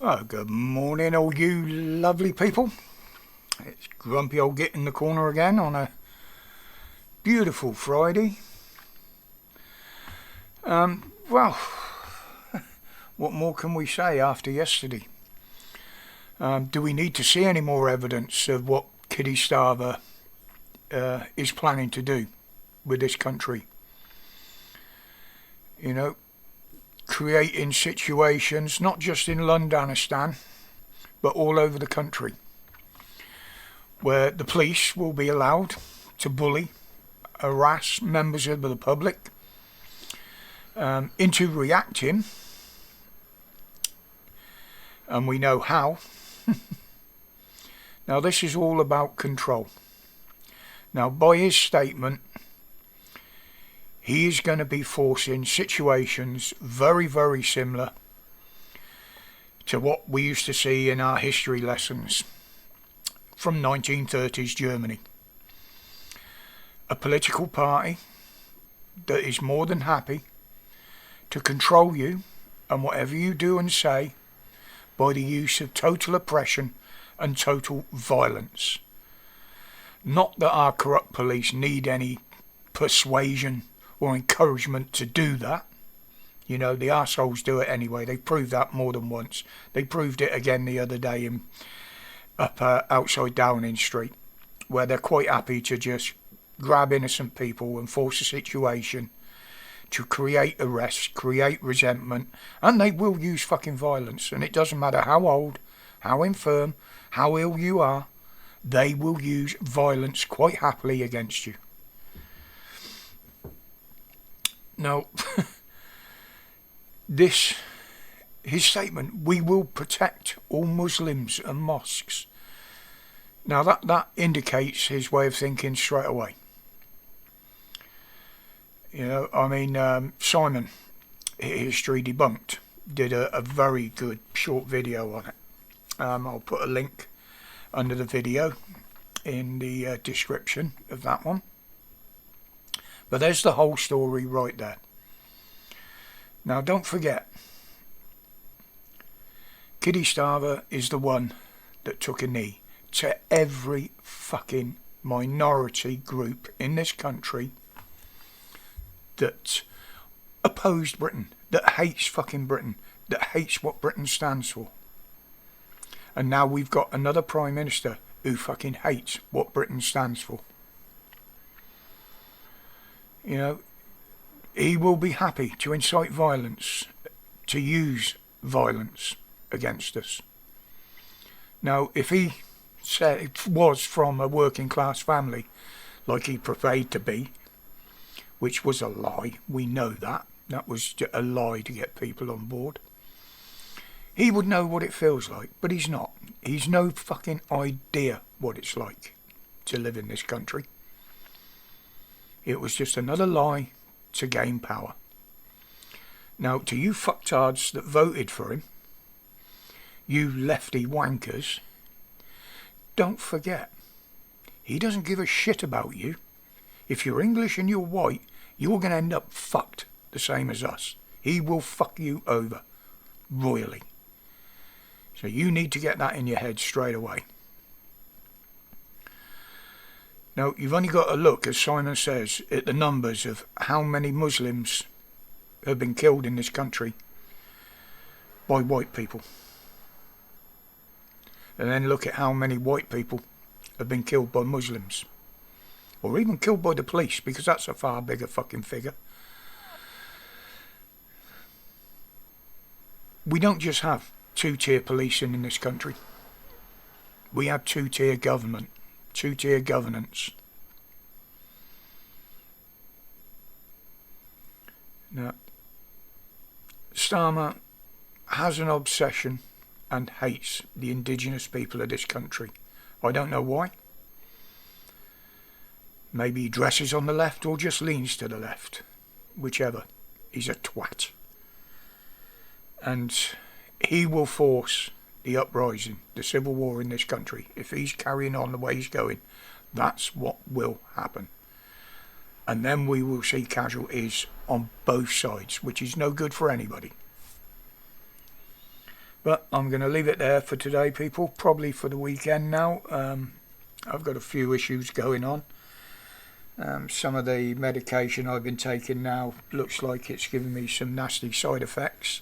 Oh, good morning, all you lovely people. It's grumpy old Git in the corner again on a beautiful Friday. Well, what more can we say after yesterday? Do we need to see any more evidence of what Kitty Starver is planning to do with this country? You know, creating situations, not just in Londonistan, but all over the country, where the police will be allowed to bully, harass members of the public into reacting, and we know how. Now, this is all about control. Now, by his statement, he is going to be forcing situations very, very similar to what we used to see in our history lessons from 1930s Germany. A political party that is more than happy to control you and whatever you do and say by the use of total oppression and total violence. Not that our corrupt police need any persuasion or encouragement to do that. You know, the arseholes do it anyway. They proved that more than once. They proved it again the other day outside Downing Street, where they're quite happy to just grab innocent people and force a situation to create arrests, create resentment, and they will use fucking violence. And it doesn't matter how old, how infirm, how ill you are, they will use violence quite happily against you. Now, his statement, we will protect all Muslims and mosques. Now that indicates his way of thinking straight away. You know, I mean, Simon, History Debunked, did a very good short video on it. I'll put a link under the video in the description of that one. But there's the whole story right there. Now, don't forget, Kitty Starver is the one that took a knee to every fucking minority group in this country that opposed Britain, that hates fucking Britain, that hates what Britain stands for. And now we've got another Prime Minister who fucking hates what Britain stands for. You know, he will be happy to incite violence, to use violence against us. Now, if he was from a working class family, like he professed to be, which was a lie, we know that. That was a lie to get people on board. He would know what it feels like, but he's not. He's no fucking idea what it's like to live in this country. It was just another lie to gain power. Now, to you fucktards that voted for him, you lefty wankers, don't forget, he doesn't give a shit about you. If you're English and you're white, you're going to end up fucked the same as us. He will fuck you over royally. So you need to get that in your head straight away. Now, you've only got to look, as Simon says, at the numbers of how many Muslims have been killed in this country by white people. And then look at how many white people have been killed by Muslims. Or even killed by the police, because that's a far bigger fucking figure. We don't just have two-tier policing in this country. We have two-tier government. Two-tier governance. Now, Starmer has an obsession and hates the indigenous people of this country. I don't know why. Maybe he dresses on the left or just leans to the left. Whichever. He's a twat. And he will force the uprising, the civil war in this country. If he's carrying on the way he's going, that's what will happen. And then we will see casualties on both sides, which is no good for anybody. But I'm going to leave it there for today, people. Probably for the weekend now. I've got a few issues going on. Some of the medication I've been taking now looks like it's giving me some nasty side effects.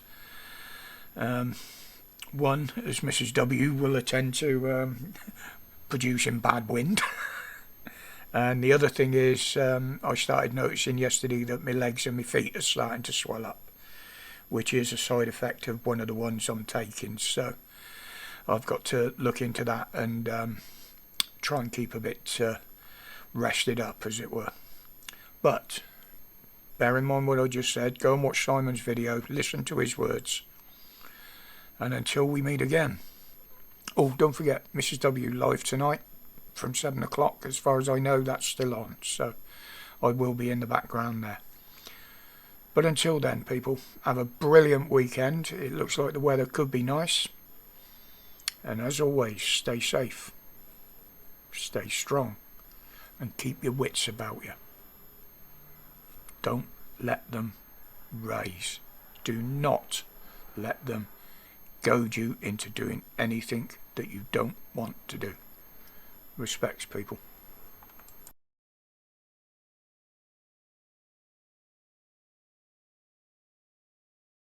One, as Mrs. W will attend to producing bad wind. And the other thing is, I started noticing yesterday that my legs and my feet are starting to swell up, which is a side effect of one of the ones I'm taking. So I've got to look into that and try and keep a bit rested up, as it were. But bear in mind what I just said. Go and watch Simon's video, listen to his words, and until we meet again. Oh, don't forget, Mrs. W live tonight from 7 o'clock. As far as I know, that's still on, so I will be in the background there. But until then, people, have a brilliant weekend. It looks like the weather could be nice. And as always, stay safe, stay strong, and keep your wits about you. Don't let them raise. Do not let them goad you into doing anything that you don't want to do. Respects, people.